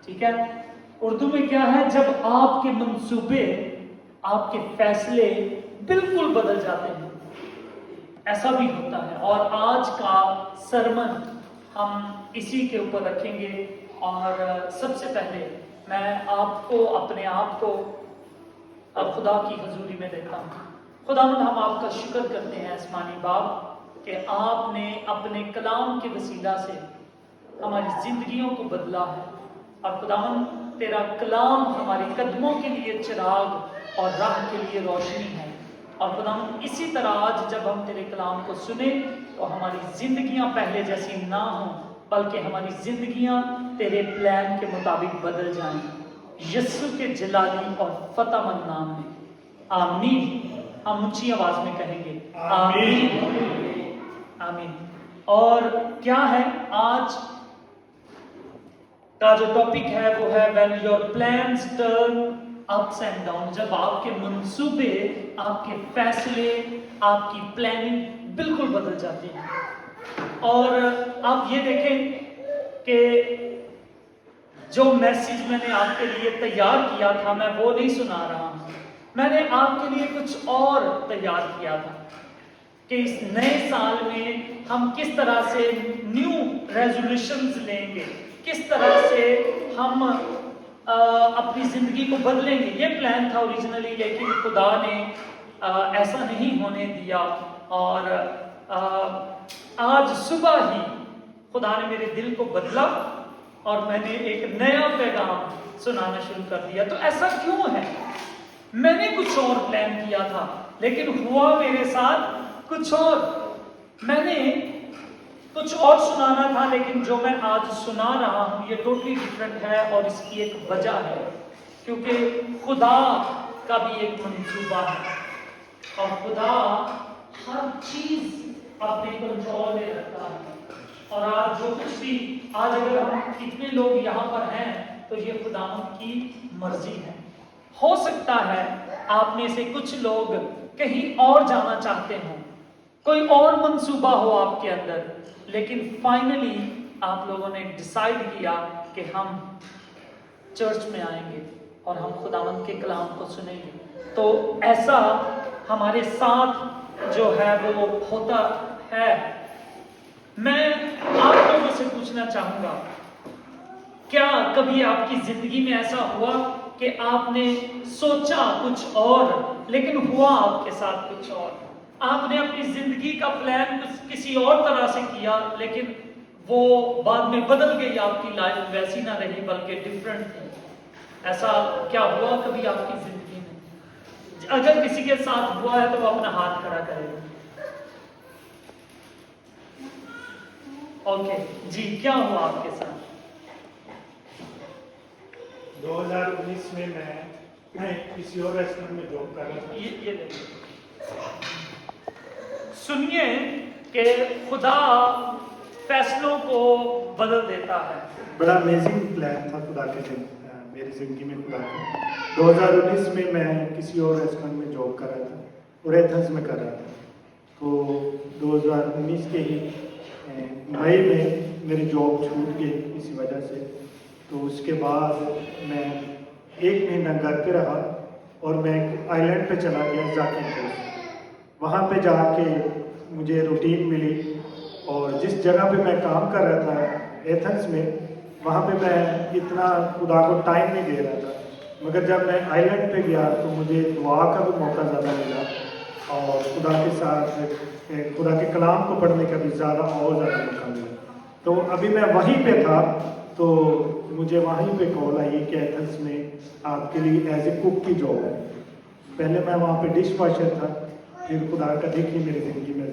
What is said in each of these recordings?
ٹھیک ہے؟ اردو میں کیا ہے؟ جب آپ کے منصوبے، آپ کے فیصلے بالکل بدل جاتے ہیں، ایسا بھی ہوتا ہے۔ اور آج کا سرمن ہم اسی کے اوپر رکھیں گے۔ اور سب سے پہلے میں آپ کو، اپنے آپ کو اب خدا کی حضوری میں دیکھتا ہوں۔ خداوند، ہم آپ کا شکر کرتے ہیں آسمانی باپ کہ آپ نے اپنے کلام کے وسیلہ سے ہماری زندگیوں کو بدلا ہے۔ اور خداوند، تیرا کلام ہمارے قدموں کے لیے چراغ اور راہ کے لیے روشنی ہے۔ اور خداوند، اسی طرح آج جب ہم تیرے کلام کو سنیں تو ہماری زندگیاں پہلے جیسی نہ ہوں، بلکہ ہماری زندگیاں تیرے پلان کے مطابق بدل جائیں، یسوع کے جلالی اور فتح مند نام میں، آمین۔ ہم اونچی آواز میں کہیں گے آمین، آمین۔ اور کیا ہے آج کا جو ٹاپک ہے وہ ہے when your plans turn ups and down، جب آپ کے منصوبے، آپ کے فیصلے، آپ کی پلاننگ بالکل بدل جاتی ہے۔ اور آپ یہ دیکھیں کہ جو میسیج میں نے آپ کے لیے تیار کیا تھا، میں وہ نہیں سنا رہا ہوں، میں نے آپ کے لیے کچھ اور تیار کیا تھا کہ اس نئے سال میں ہم کس طرح سے نیو ریزولوشنز لیں گے، کس طرح سے ہم اپنی زندگی کو بدلیں گے۔ یہ پلان تھا اوریجنلی، لیکن خدا نے ایسا نہیں ہونے دیا۔ اور آج صبح ہی خدا نے میرے دل کو بدلا اور میں نے ایک نیا پیغام سنانا شروع کر دیا۔ تو ایسا کیوں ہے؟ میں نے کچھ اور پلان کیا تھا لیکن ہوا میرے ساتھ کچھ اور۔ میں نے کچھ اور سنانا تھا لیکن جو میں آج سنا رہا ہوں یہ ٹوٹلی ڈفرینٹ ہے، اور اس کی ایک وجہ ہے کیونکہ خدا کا بھی ایک منصوبہ ہے، اور خدا ہر چیز اپنے کنٹرول میں رکھتا ہے۔ اور آج جو کچھ بھی، آج اگر ہم کتنے لوگ یہاں پر ہیں تو یہ خداوند کی مرضی ہے۔ ہو سکتا ہے آپ میں سے کچھ لوگ کہیں اور جانا چاہتے ہوں، کوئی اور منصوبہ ہو آپ کے اندر، لیکن فائنلی آپ لوگوں نے ڈیسائیڈ کیا کہ ہم چرچ میں آئیں گے اور ہم خداوند کے کلام کو سنیں گے۔ تو ایسا ہمارے ساتھ جو ہے وہ ہوتا ہے۔ میں آپ لوگوں سے پوچھنا چاہوں گا، کیا کبھی آپ کی زندگی میں ایسا ہوا کہ آپ نے سوچا کچھ اور لیکن ہوا آپ کے ساتھ کچھ اور؟ آپ نے اپنی زندگی کا پلان کسی اور طرح سے کیا لیکن وہ بعد میں بدل گئی، آپ کی لائف ویسی نہ رہی بلکہ ڈفرینٹ تھی۔ ایسا کیا ہوا کبھی آپ کی زندگی میں؟ اگر کسی کے ساتھ ہوا ہے تو وہ اپنا ہاتھ کھڑا کرے۔ اوکے جی، کیا ہوا آپ کے ساتھ؟ 2019 میں میں کسی اور ریسٹورنٹ میں جاب کر رہا تھا۔ یہ سنیے کہ خدا فیصلوں کو بدل دیتا ہے۔ بڑا امیزنگ پلان تھا خدا کے میری زندگی میں خدا کا۔ 2019 میں میں کسی اور ریسٹورنٹ میں جاب کر رہا تھا اور ایتھنز میں کر رہا تھا۔ تو 2019 کے ہی مئی میں میری جاب چھوٹ گئی کسی وجہ سے۔ تو اس کے بعد میں 1 مہینہ گھر پہ رہا اور میں ایک آئی لینڈ پہ چلا گیا، ذاکر کوسٹ۔ وہاں پہ جا کے مجھے روٹین ملی، اور جس جگہ پہ میں کام کر رہا تھا ایتھنز میں، وہاں پہ میں اتنا خدا کو ٹائم نہیں دے رہا تھا۔ مگر جب میں آئی لینڈ پہ گیا تو مجھے دعا کا بھی موقع زیادہ ملا، اور خدا کے ساتھ خدا کے کلام کو پڑھنے کا بھی زیادہ موقع ملا۔ تو ابھی میں وہیں پہ تھا تو مجھے وہیں پہ کال آئی کہ ایتھنز میں آپ کے لیے ایز اے کوک کی جاب ہے۔ پہلے میں وہاں پہ ڈش واشر تھا، پھر خدا کا دیکھیے میری زندگی میں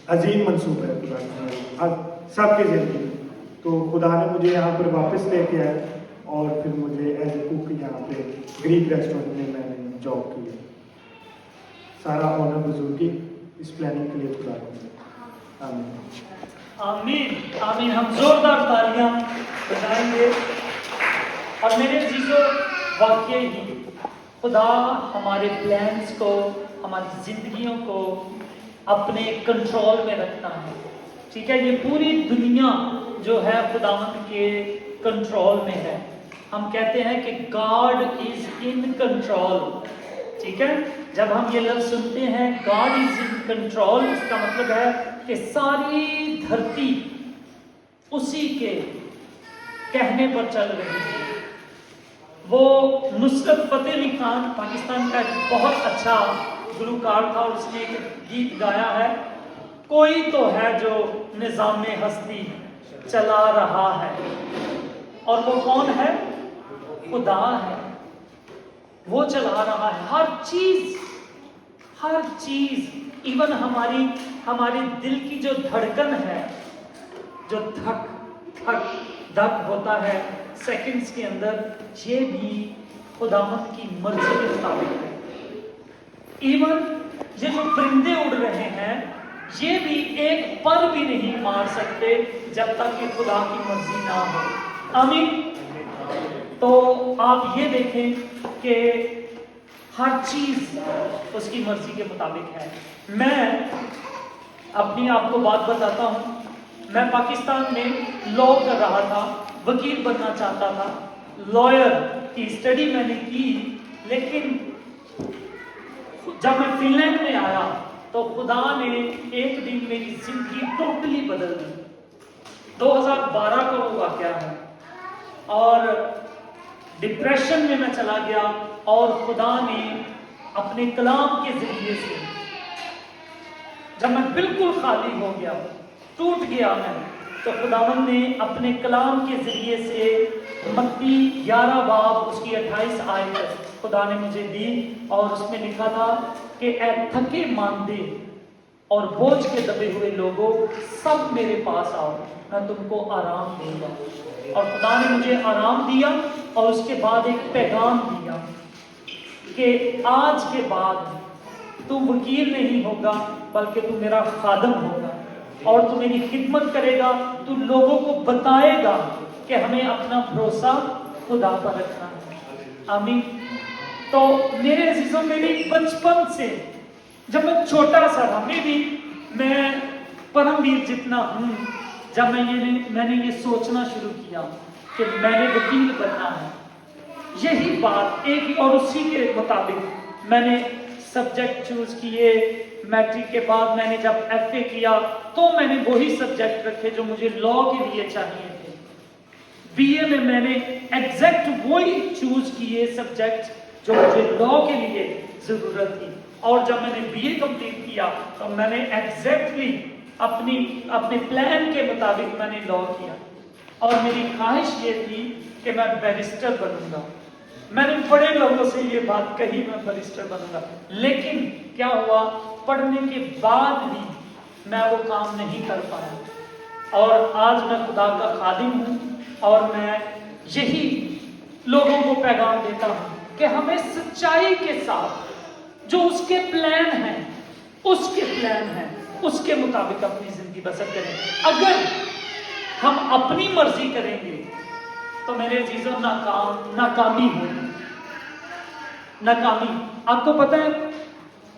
عظیم منصوبہ ہے خدا کا سب کی زندگی میں۔ تو خدا نے مجھے یہاں پر واپس لے کے آیا، اور پھر مجھے ایز اے کوک یہاں پہ گریک ریسٹورنٹ میں نے جاب کی ہے۔ سارا آنر بزرگی اس پلاننگ کے لیے خدا کو۔ آمین آمین آمین۔ ہم زوردار تالیاں بجائیں گے۔ اور میرے عزیزو، واقعی ہی خدا ہمارے پلانز کو، ہماری زندگیوں کو اپنے کنٹرول میں رکھتا ہے۔ ٹھیک ہے، یہ پوری دنیا جو ہے خداوند کے کنٹرول میں ہے۔ ہم کہتے ہیں کہ گاڈ از ان کنٹرول. ٹھیک ہے, جب ہم یہ لفظ سنتے ہیں گاڈ از ان کنٹرول, اس کا مطلب ہے کہ ساری دھرتی اسی کے کہنے پر چل رہی ہے. وہ نصرت فتح علی خان پاکستان کا ایک بہت اچھا گلوکار تھا, اور اس نے ایک گیت گایا ہے, کوئی تو ہے جو نظام ہستی چلا رہا ہے, اور وہ کون ہے؟ خدا ہے. وہ چلا رہا ہے ہر چیز, ہر چیز. ایون ہماری دل کی جو دھڑکن ہے, جو دھک ہوتا ہے سیکنڈز کے اندر, یہ بھی خداوند کی مرضی کے مطابق ہے. ایون یہ جو پرندے اڑ رہے ہیں, یہ بھی ایک پر بھی نہیں مار سکتے جب تک کہ خدا کی مرضی نہ ہو. آمین. تو آپ یہ دیکھیں کہ ہر چیز اس کی مرضی کے مطابق ہے. میں اپنی آپ کو بات بتاتا ہوں, میں پاکستان میں لاء کر رہا تھا, وکیل بننا چاہتا تھا, لائر کی اسٹڈی میں نے کی, لیکن جب میں فن لینڈ میں آیا تو خدا نے ایک دن میری زندگی ٹوٹلی بدل دی. 2012 کا وہ واقعہ ہے, اور ڈپریشن میں میں چلا گیا, اور خدا نے اپنے کلام کے ذریعے سے, جب میں بالکل خالی ہو گیا, ٹوٹ گیا میں, تو خداوند نے اپنے کلام کے ذریعے سے متی 11 باب اس کی 28 آیت خدا نے مجھے دی, اور اس میں لکھا تھا کہ اے تھکے ماندے اور بوجھ کے دبے ہوئے لوگوں, سب میرے پاس آؤ, میں تم کو آرام دوں گا. اور خدا نے مجھے آرام دیا, اور اس کے بعد ایک پیغام دیا کہ آج کے بعد تو وکیل نہیں ہوگا, بلکہ تو میرا خادم ہوگا, اور تو میری خدمت کرے گا, تو لوگوں کو بتائے گا کہ ہمیں اپنا بھروسہ خدا پر رکھنا ہے. آمین. تو میرے عزیزوں, میری بچپن سے جب میں چھوٹا سا تھا, میں پرمویر جتنا ہوں, جب میں نے یہ سوچنا شروع کیا کہ میں نے وکیل بننا ہے, یہی بات ایک اور اسی کے مطابق میں نے سبجیکٹ چوز کیے. میٹرک کے بعد میں نے جب ایف اے کیا تو میں نے وہی سبجیکٹ رکھے جو مجھے لاء کے لیے چاہیے تھے. بی اے میں نے ایگزیکٹ وہی چوز کیے سبجیکٹ جو مجھے لاء کے لیے ضرورت تھی, اور جب میں نے بی اے کمپلیٹ کیا تو میں نے ایگزیکٹلی اپنے پلان کے مطابق میں نے لاء کیا, اور میری خواہش یہ تھی کہ میں بیرسٹر بنوں گا. میں نے بڑے لوگوں سے یہ بات کہی میں بیرسٹر بنوں گا, لیکن کیا ہوا, پڑھنے کے بعد بھی میں وہ کام نہیں کر پایا. اور آج میں خدا کا خادم ہوں, اور میں یہی لوگوں کو پیغام دیتا ہوں کہ ہمیں سچائی کے ساتھ جو اس کے پلان ہیں, اس کے مطابق اپنی زندگی بسر کریں. اگر ہم اپنی مرضی کریں گے تو میرے عزیزوں ناکامی ہوگی. آپ کو پتہ ہے,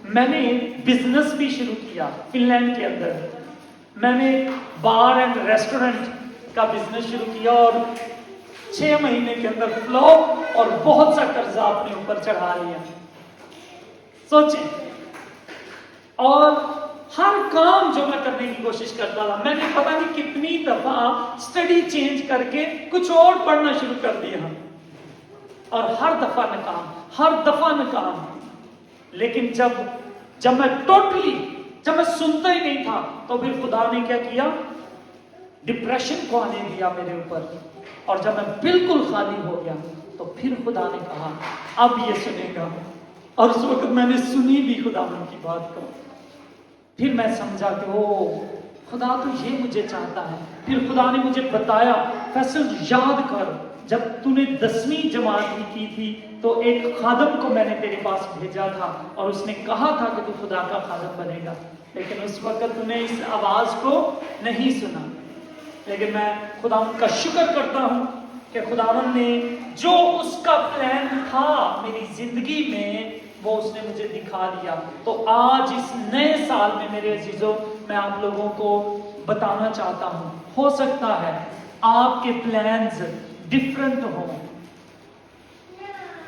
میں نے بزنس بھی شروع کیا فن لینڈ کے اندر. میں نے بار اینڈ ریسٹورنٹ کا بزنس شروع کیا, اور 6 مہینے کے اندر فلوپ اور بہت سا قرضہ اپنے اوپر چڑھا لیا. سوچیں, اور ہر کام جو میں کرنے کی کوشش کرتا تھا, میں نے پتہ نہیں کتنی دفعہ اسٹڈی چینج کر کے کچھ اور پڑھنا شروع کر دیا, اور ہر دفعہ ناکام. لیکن جب میں سنتا ہی نہیں تھا, تو پھر خدا نے کیا کیا, ڈپریشن کو آنے دیا میرے اوپر. اور جب میں بالکل خالی ہو گیا تو پھر خدا نے کہا اب یہ سنے گا, اور اس وقت میں نے سنی بھی خدا کی بات کو. پھر میں سمجھا کہ خدا تو یہ مجھے چاہتا ہے. پھر خدا نے مجھے بتایا, فیصل یاد کر, جب تو نے 10ویں جماعت کی تھی تو ایک خادم کو میں نے تیرے پاس بھیجا تھا, اور اس نے کہا تھا کہ تو خدا کا خادم بنے گا, لیکن اس وقت تو نے اس آواز کو نہیں سنا. لیکن میں خداوند کا شکر کرتا ہوں کہ خداوند نے جو اس کا پلان تھا میری زندگی میں, وہ اس نے مجھے دکھا دیا. تو آج اس نئے سال میں میرے عزیزوں, میں آپ لوگوں کو بتانا چاہتا ہوں, ہو سکتا ہے آپ کے پلانز ڈفرنٹ ہوں,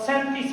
37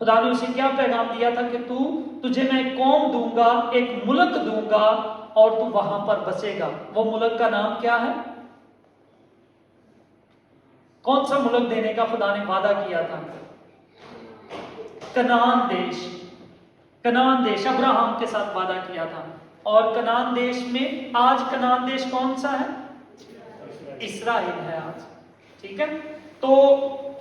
خدا نے اسے کیا پیغام دیا تھا کہ تجھے میں ایک قوم دوں گا، ایک ملک دوں گا اور تو وہاں پر بسے گا۔ وہ ملک کا نام کیا ہے؟ کون سا ملک دینے کا خدا نے وعدہ کیا تھا؟ کنعان دیش۔ کنعان دیش ابراہم کے ساتھ وعدہ کیا تھا، اور کنعان دیش میں آج کنعان دیش کون سا ہے؟ اسرائیل ہے آج، ٹھیک ہے۔ تو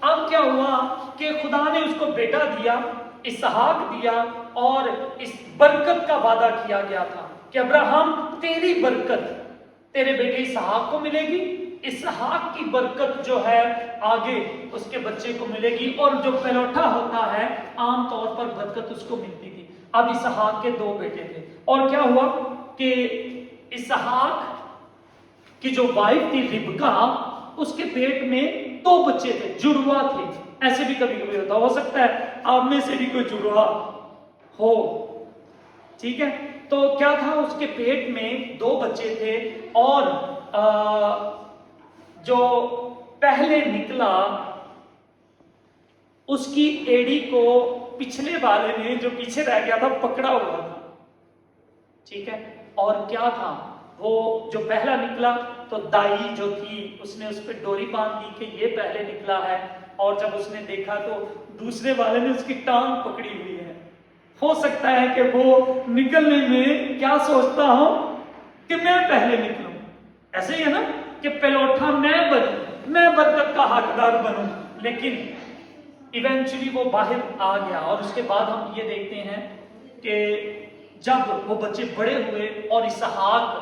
اب کیا ہوا کہ خدا نے اس کو بیٹا دیا، اسحاق دیا، اور اس برکت کا وعدہ کیا گیا تھا کہ ابراہم تیری برکت تیرے بیٹے اسحاق کو ملے گی، اسحاق کی برکت جو ہے آگے اس کے بچے کو ملے گی، اور جو پلوٹا ہوتا ہے عام طور پر برکت اس کو ملتی تھی۔ اب اسحاق کے 2 بیٹے تھے، اور کیا ہوا کہ اسحاق کی جو وائف تھی ربکا، اس کے پیٹ میں 2 بچے تھے، جڑوا تھے۔ ایسے بھی کبھی کبھی ہوتا، ہو سکتا ہے آپ میں سے بھی کوئی جڑوا ہو، ٹھیک ہے۔ تو کیا تھا، اس کے پیٹ میں 2 بچے تھے، اور جو پہلے نکلا اس کی ایڑی کو پچھلے والے نے جو پیچھے رہ گیا تھا پکڑا ہوا تھا، ٹھیک ہے۔ اور کیا تھا، وہ جو پہلا نکلا تو دائی جو تھی اس نے اس پہ ڈوری باندھ دی کہ یہ پہلے نکلا ہے، اور جب اس نے دیکھا تو دوسرے والے نے اس کی ٹانگ پکڑی ہوئی ہے۔ ہو سکتا ہے کہ وہ نکلنے میں کیا سوچتا ہو کہ میں پہلے نکلوں، ایسے ہی ہے نا کہ پلوٹا میں بنوں، میں برکت کا حقدار بنوں، لیکن ایونچولی وہ باہر آ گیا۔ اور اس کے بعد ہم یہ دیکھتے ہیں کہ جب وہ بچے بڑے ہوئے اور اسحاق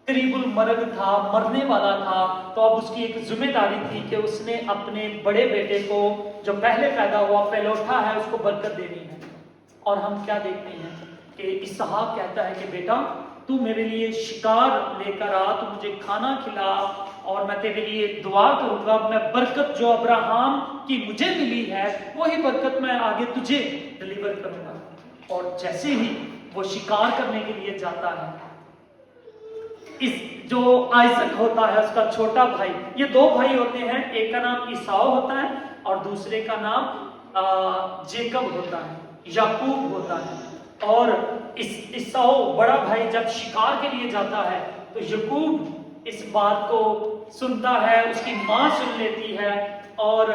قریب المرگ تھا، مرنے والا تھا، تو اب اس کی ایک ذمہ داری تھی کہ اس نے اپنے بڑے بیٹے کو جو پہلے پیدا ہوا پلوٹا ہے اس کو برکت دینی ہے۔ اور ہم کیا دیکھتے ہیں کہ اسحاق کہتا ہے کہ بیٹا تو میرے لیے شکار لے کر آ، تو مجھے کھانا کھلا، اور میں تیرے لیے دعا کروں گا، میں برکت جو ابراہم کی مجھے ملی ہے وہی برکت میں آگے تجھے ڈلیور کروں گا۔ اور جیسے ہی وہ شکار کرنے کے لیے جاتا ہے، اس جو آئزک ہوتا ہے اس کا چھوٹا بھائی، یہ 2 بھائی ہوتے ہیں، ایک کا نام عیساؤ ہوتا ہے اور دوسرے کا نام جیکب ہوتا ہے، یعقوب ہوتا ہے۔ اور عیساؤ بڑا بھائی جب شکار کے لیے جاتا ہے تو یعقوب اس بات کو سنتا ہے، اس کی ماں سن لیتی ہے، اور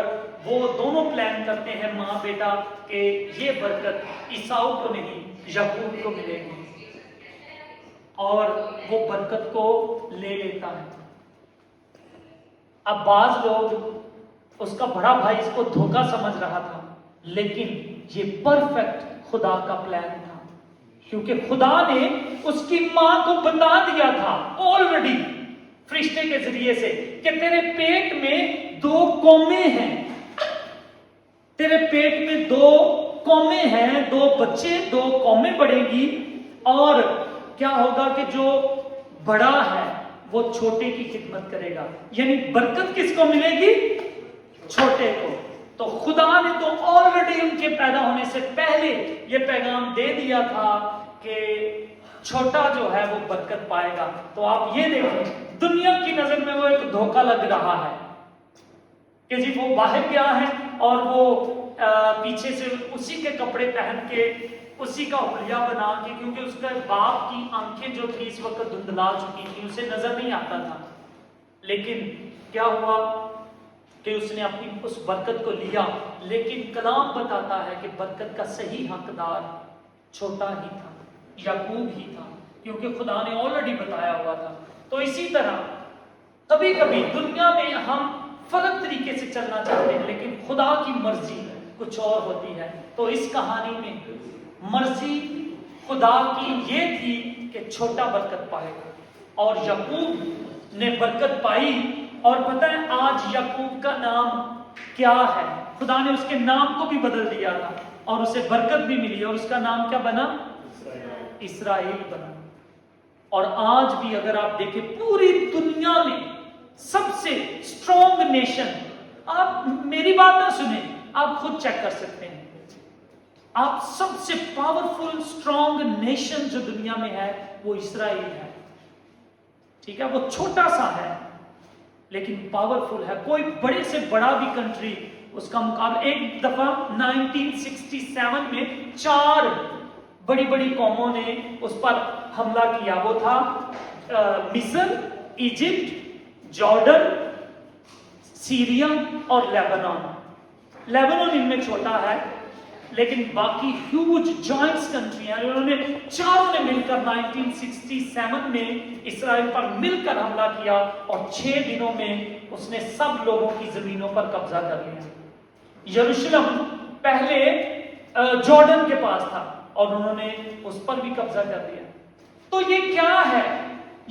وہ دونوں پلان کرتے ہیں ماں بیٹا کہ یہ برکت عیساؤ کو نہیں یعقوب کو ملے گی، اور وہ برکت کو لے لیتا ہے۔ اب بعض لوگ اس کا بڑا بھائی اس کو دھوکہ سمجھ رہا تھا، لیکن یہ پرفیکٹ خدا کا پلان تھا، کیونکہ خدا نے اس کی ماں کو بتا دیا تھا آلریڈی فرشتے کے ذریعے سے کہ تیرے پیٹ میں 2 قومیں ہیں، تیرے پیٹ میں 2 قومیں ہیں، 2 بچے، 2 قومیں بڑھیں گی، اور کیا ہوگا کہ جو بڑا ہے وہ چھوٹے کی خدمت کرے گا، یعنی برکت کس کو ملے گی؟ چھوٹے کو۔ تو خدا نے تو آلریڈی ان کے پیدا ہونے سے پہلے یہ پیغام دے دیا تھا کہ چھوٹا جو ہے وہ برکت پائے گا۔ تو آپ یہ دیکھیں دنیا کی نظر میں وہ ایک دھوکہ لگ رہا ہے کہ جی وہ باہر گیا ہے اور وہ پیچھے سے اسی کے کپڑے پہن کے اسی کا حلیہ بنا کے، کیونکہ اس کے باپ کی آنکھیں جو تھی اس وقت دھندلا چکی تھی، اسے نظر نہیں آتا تھا، لیکن کیا ہوا کہ اس نے اپنی اس برکت کو لیا، لیکن کلام بتاتا ہے کہ برکت کا صحیح حقدار چھوٹا ہی تھا، یعقوب ہی تھا، کیونکہ خدا نے آلریڈی بتایا ہوا تھا۔ تو اسی طرح کبھی کبھی دنیا میں ہم فرق طریقے سے چلنا چاہتے ہیں، لیکن خدا کی مرضی کچھ اور ہوتی ہے۔ تو اس کہانی میں مرضی خدا کی یہ تھی کہ چھوٹا برکت پائے گا، اور یعقوب نے برکت پائی، اور پتہ ہے آج یعقوب کا نام کیا ہے؟ خدا نے اس کے نام کو بھی بدل دیا تھا اور اسے برکت بھی ملی، اور اس کا نام کیا بنا؟ اسرائیل بنا۔ اور آج بھی اگر آپ دیکھیں پوری دنیا میں سب سے اسٹرانگ نیشن، آپ میری بات نہ سنیں، آپ خود چیک کر سکتے ہیں، آپ سب سے پاورفل اسٹرانگ نیشن جو دنیا میں ہے وہ اسرائیل ہے، ٹھیک ہے؟ وہ چھوٹا سا ہے لیکن پاورفل ہے۔ کوئی بڑے سے بڑا بھی کنٹری اس کا مقابلہ ایک دفعہ 1967 میں 4 بڑی بڑی قوموں نے اس پر حملہ کیا. وہ تھا مصر، ایجپٹ، جارڈن، سیریا اور لیبنان. لیبنان ان میں چھوٹا ہے لیکن باقی ہیوج جوائنٹس کنٹری ہیں. انہوں نے چاروں نے مل کر 1967 میں اسرائیل پر مل کر حملہ کیا اور 6 دنوں میں اس نے سب لوگوں کی زمینوں پر قبضہ کر لیا. یروشلم پہلے جارڈن کے پاس تھا اور انہوں نے اس پر بھی قبضہ کر لیا. تو یہ کیا ہے؟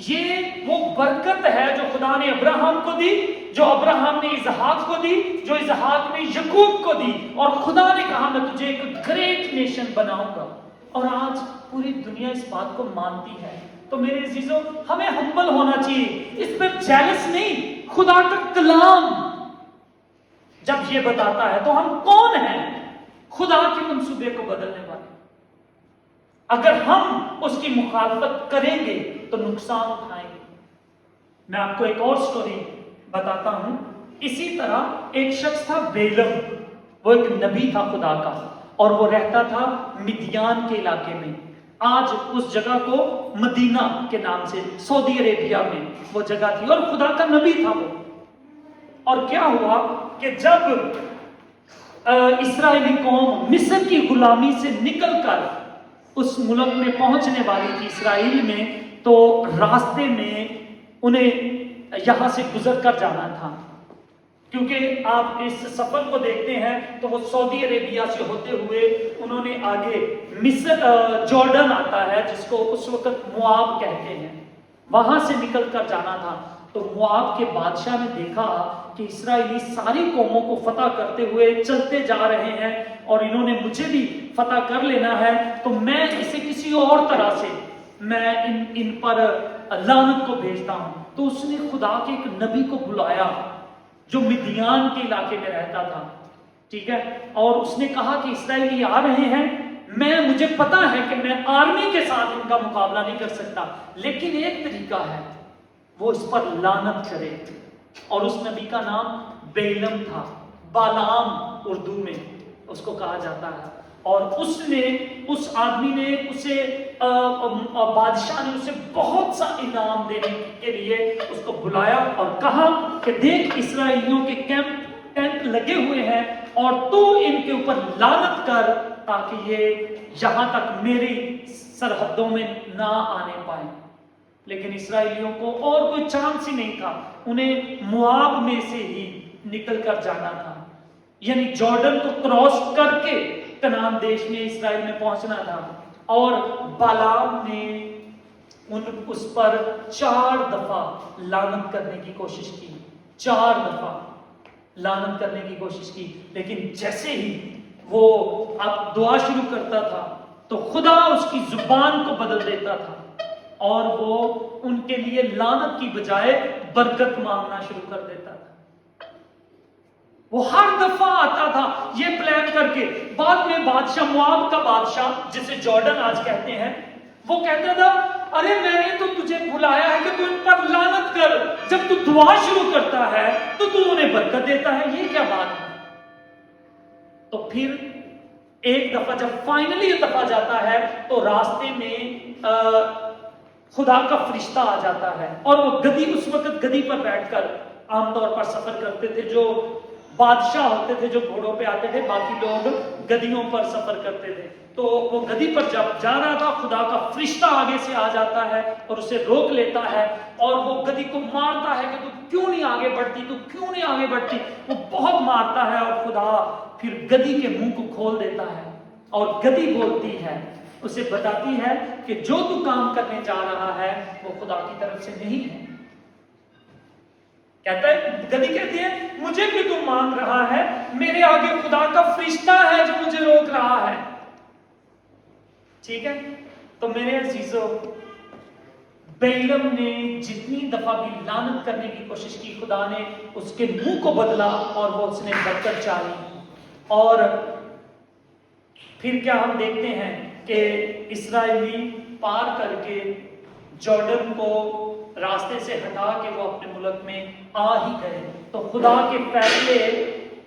یہ وہ برکت ہے جو خدا نے ابراہم کو دی، جو ابراہم نے اسحاق کو دی، جو اسحاق نے یعقوب کو دی، اور خدا نے کہا میں تجھے ایک گریٹ نیشن بناؤں گا. اور آج پوری دنیا اس بات کو مانتی ہے. تو میرے عزیزوں، ہمیں ہمبل ہونا چاہیے، اس پر جیلس نہیں. خدا کا کلام جب یہ بتاتا ہے تو ہم کون ہیں خدا کے منصوبے کو بدلنے والے؟ اگر ہم اس کی مخالفت کریں گے تو نقصان اٹھائیں گے. میں آپ کو ایک اور سٹوری بتاتا ہوں. اسی طرح ایک شخص تھا بیلم. وہ ایک نبی تھا خدا کا اور وہ رہتا تھا مدیان کے علاقے میں. آج اس جگہ کو مدینہ کے نام سے، سعودی عربیہ میں وہ جگہ تھی، اور خدا کا نبی تھا وہ. اور کیا ہوا کہ جب اسرائیلی قوم مصر کی غلامی سے نکل کر اس ملک میں پہنچنے والی تھی اسرائیل میں، تو راستے میں انہیں یہاں سے گزر کر جانا تھا. کیونکہ آپ اس سفر کو دیکھتے ہیں تو وہ سعودی عربیہ سے ہوتے ہوئے انہوں نے آگے مصر جارڈن آتا ہے جس کو اس وقت موآب کہتے ہیں، وہاں سے نکل کر جانا تھا. تو موآب کے بادشاہ نے دیکھا کہ اسرائیلی ساری قوموں کو فتح کرتے ہوئے چلتے جا رہے ہیں اور انہوں نے مجھے بھی فتح کر لینا ہے، تو میں اسے کسی اور طرح سے میں ان پر لعنت کو بھیجتا ہوں. تو اس نے خدا کے ایک نبی کو بلایا جو مدیان کے علاقے میں رہتا تھا، ٹھیک ہے، اور اس نے کہا کہ اسرائیلی آ رہے ہیں، مجھے پتا ہے کہ میں آرمی کے ساتھ ان کا مقابلہ نہیں کر سکتا، لیکن ایک طریقہ ہے، وہ اس پر لعنت کرے. اور اس نبی کا نام بیلم تھا، بالام اردو میں اس کو کہا جاتا ہے. اور اس آدمی نے اسے بادشاہ نے اسے بہت سا انعام دینے کے لیے اس کو بلایا اور کہا کہ دیکھ اسرائیلیوں کے کیمپ لگے ہوئے ہیں اور تو ان کے اوپر لعنت کر تاکہ یہ یہاں تک میری سرحدوں میں نہ آنے پائیں. لیکن اسرائیلیوں کو اور کوئی چانس ہی نہیں تھا، انہیں موآب میں سے ہی نکل کر جانا تھا، یعنی جارڈن کو کراس کر کے کنعان دیش میں اسرائیل میں پہنچنا تھا. اور بالام نے اس پر 4 دفعہ لعنت کرنے کی کوشش کی، 4 دفعہ لعنت کرنے کی کوشش کی. لیکن جیسے ہی وہ اب دعا شروع کرتا تھا تو خدا اس کی زبان کو بدل دیتا تھا اور وہ ان کے لیے لعنت کی بجائے برکت مانگنا شروع کر دیتا تھا. وہ ہر دفعہ آتا تھا یہ پلان کر کے. بعد میں بادشاہ موآب کا بادشاہ جسے جارڈن آج کہتے ہیں، وہ کہتا تھا ارے میں نے تو تجھے بلایا ہے کہ تو ان پر لعنت کر، جب تو دعا شروع کرتا ہے تو انہیں برکت دیتا ہے، یہ کیا بات ہے؟ تو پھر ایک دفعہ جب فائنلی یہ دفعہ جاتا ہے تو راستے میں خدا کا فرشتہ آ جاتا ہے اور وہ گدی، اس وقت گدی پر بیٹھ کر عام طور پر سفر کرتے تھے، جو بادشاہ ہوتے تھے جو گھوڑوں پہ آتے تھے، باقی لوگ گدیوں پر سفر کرتے تھے. تو وہ گدی پر جب جا رہا تھا خدا کا فرشتہ آگے سے آ جاتا ہے اور اسے روک لیتا ہے اور وہ گدی کو مارتا ہے کہ تو کیوں نہیں آگے بڑھتی، تو کیوں نہیں آگے بڑھتی. وہ بہت مارتا ہے اور خدا پھر گدی کے منہ کو کھول دیتا ہے اور گدی بولتی ہے، اسے بتاتی ہے کہ جو تو کام کرنے جا رہا ہے وہ خدا کی طرف سے نہیں ہے. کہتا ہے، گدی کہتی ہے مجھے بھی تو مانگ رہا ہے، میرے آگے خدا کا فرشتہ ہے جو مجھے روک رہا ہے. ٹھیک ہے. تو میرے عزیزو، بیلم نے جتنی دفعہ بھی لعنت کرنے کی کوشش کی خدا نے اس کے منہ کو بدلا اور وہ اس نے برکت چاہی. اور پھر کیا ہم دیکھتے ہیں کہ اسرائیلی پار کر کے جارڈن کو راستے سے ہٹا کے وہ اپنے ملک میں آ ہی گئے. تو خدا کے فیصلے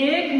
1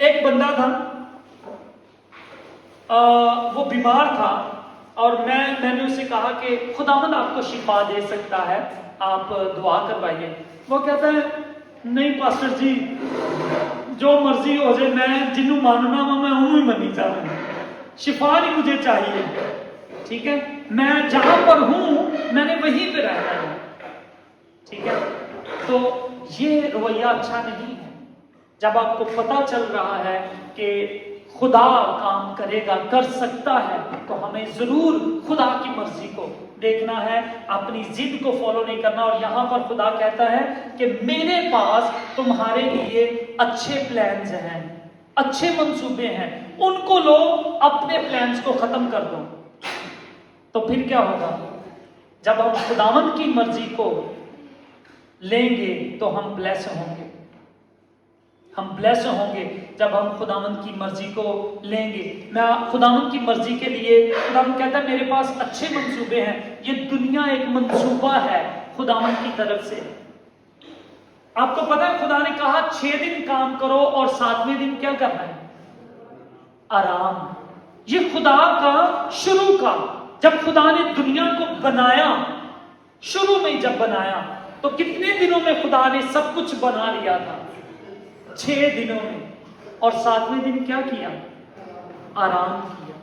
ایک بندہ تھا، وہ بیمار تھا، اور میں نے اسے کہا کہ خداوند آپ کو شفا دے سکتا ہے، آپ دعا کروائیے۔ وہ کہتا ہے نہیں پاسٹر جی، جو مرضی ہو جائے، میں جنوں ماننا وا میں ہی منی چاہوں، شفا نہیں مجھے چاہیے، ٹھیک ہے، میں جہاں پر ہوں میں نے وہیں پہ رہنا ہے، ٹھیک ہے۔ تو یہ رویہ اچھا نہیں ہے۔ جب آپ کو پتہ چل رہا ہے کہ خدا کام کرے گا، کر سکتا ہے، تو ہمیں ضرور خدا کی مرضی کو دیکھنا ہے، اپنی ضد کو فالو نہیں کرنا۔ اور یہاں پر خدا کہتا ہے کہ میرے پاس تمہارے لیے اچھے پلانز ہیں، اچھے منصوبے ہیں، ان کو لو، اپنے پلانز کو ختم کر دو۔ تو پھر کیا ہوگا؟ جب ہم خداوند کی مرضی کو لیں گے تو ہم بلیس ہوں گے، ہم بلیس ہوں گے جب ہم خداوند کی مرضی کو لیں گے۔ میں خداوند کی مرضی کے لیے، خداوند کہتا ہے میرے پاس اچھے منصوبے ہیں، یہ دنیا ایک منصوبہ ہے خداوند کی طرف سے۔ آپ کو پتا ہے خدا نے کہا 6 دن کام کرو اور 7ویں دن کیا کرنا ہے؟ آرام۔ یہ خدا کا شروع کا، جب خدا نے دنیا کو بنایا، شروع میں جب بنایا تو کتنے دنوں میں خدا نے سب کچھ بنا لیا تھا؟ 6 دنوں میں۔ اور 7ویں دن کیا کیا؟ آرام کیا۔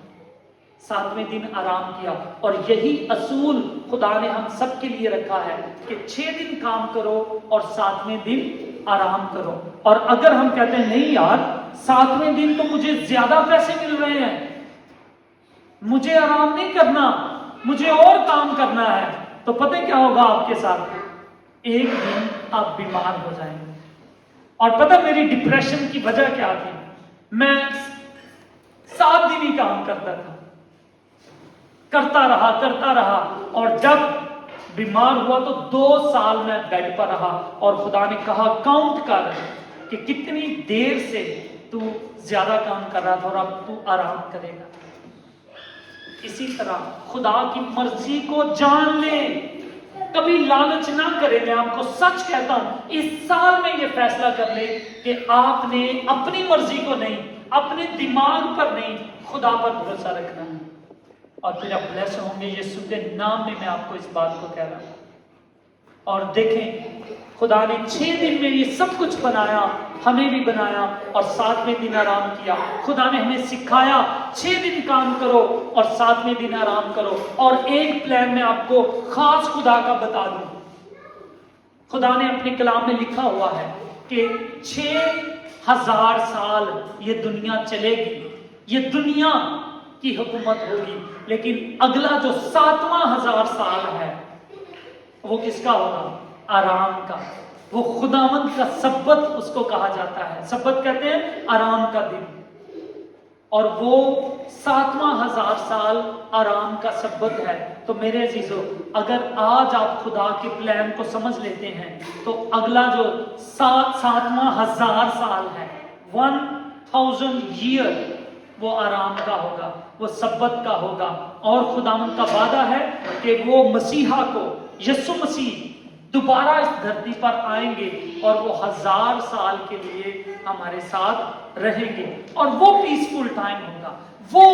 7ویں دن آرام کیا۔ اور یہی اصول خدا نے ہم سب کے لیے رکھا ہے کہ 6 دن کام کرو اور 7ویں دن آرام کرو۔ اور اگر ہم کہتے ہیں نہیں یار 7ویں دن تو مجھے زیادہ پیسے مل رہے ہیں، مجھے آرام نہیں کرنا، مجھے اور کام کرنا ہے، تو پتہ کیا ہوگا آپ کے ساتھ؟ ایک دن آپ بیمار ہو جائیں گے۔ اور پتہ میری ڈپریشن کی وجہ کیا تھی؟ میں 7 دن ہی کام کرتا تھا، کرتا رہا، اور جب بیمار ہوا تو 2 سال میں بیڈ پر رہا، اور خدا نے کہا کاؤنٹ کر کہ کتنی دیر سے تو زیادہ کام کر رہا تھا اور اب تو آرام کرے گا۔ اسی طرح خدا کی مرضی کو جان لیں، کبھی لالچ نہ کریں۔ میں آپ کو سچ کہتا ہوں، اس سال میں یہ فیصلہ کر لیں کہ آپ نے اپنی مرضی کو نہیں، اپنے دماغ پر نہیں، خدا پر بھروسہ رکھنا ہے، اور پھر آپ بلیس ہوں گے۔ یسوع کے نام میں آپ کو اس بات کو کہہ رہا ہوں۔ اور دیکھیں خدا نے 6 دن میں یہ سب کچھ بنایا، ہمیں بھی بنایا، اور 7ویں دن آرام کیا۔ خدا نے ہمیں سکھایا 6 دن کام کرو اور 7ویں دن آرام کرو۔ اور ایک پلان میں آپ کو خاص خدا کا بتا دوں، خدا نے اپنے کلام میں لکھا ہوا ہے کہ 6000 سال یہ دنیا چلے گی، یہ دنیا کی حکومت ہوگی، لیکن اگلا جو 7واں 1000 سال ہے وہ کس کا ہوگا؟ آرام کا۔ وہ خداوند کا سبت اس کو کہا جاتا ہے، سبت کہتے ہیں آرام کا دن، اور وہ 7واں 1000 سال آرام کا سبت ہے۔ تو میرے عزیزو، اگر آج آپ خدا کے پلان کو سمجھ لیتے ہیں تو اگلا جو 7واں 1000 سال ہے، 1000 ایئر، وہ آرام کا ہوگا، وہ سبت کا ہوگا۔ اور خداوند کا وعدہ ہے کہ وہ مسیحا کو، یسوع مسیح دوبارہ اس دھرتی پر آئیں گے اور وہ 1000 سال کے لیے ہمارے ساتھ رہیں گے، اور وہ پیسفل ٹائم ہوگا، وہ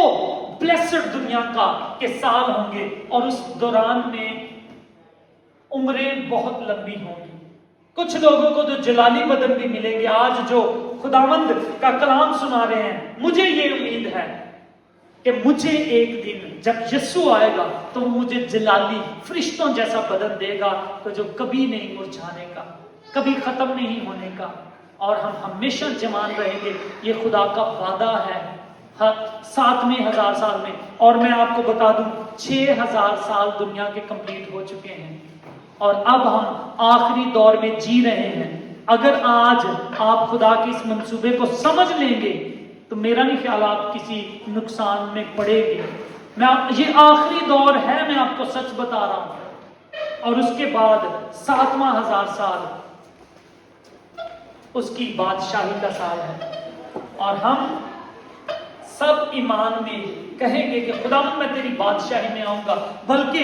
بلیسڈ دنیا کا کے سال ہوں گے، اور اس دوران میں عمریں بہت لمبی ہوں گی۔ کچھ لوگوں کو تو جلالی بدن بھی ملیں گے۔ آج جو خداوند کا کلام سنا رہے ہیں، مجھے یہ امید ہے کہ مجھے ایک دن جب یسوع آئے گا تو وہ مجھے جلالی فرشتوں جیسا بدن دے گا، تو جو کبھی نہیں مرجھانے کا، کبھی ختم نہیں ہونے کا، اور ہم ہمیشہ جوان رہیں گے۔ یہ خدا کا وعدہ ہے 7ویں 1000 سال میں۔ اور میں آپ کو بتا دوں 6000 سال دنیا کے کمپلیٹ ہو چکے ہیں، اور اب ہم آخری دور میں جی رہے ہیں۔ اگر آج آپ خدا کے اس منصوبے کو سمجھ لیں گے تو میرا نہیں خیال آپ کسی نقصان میں پڑے گے۔ یہ آخری دور ہے، میں آپ کو سچ بتا رہا ہوں، اور اس کے بعد 7واں 1000 سال اس کی بادشاہی کا سال ہے، اور ہم سب ایمان میں کہیں گے کہ خدا میں تیری بادشاہی میں آؤں گا، بلکہ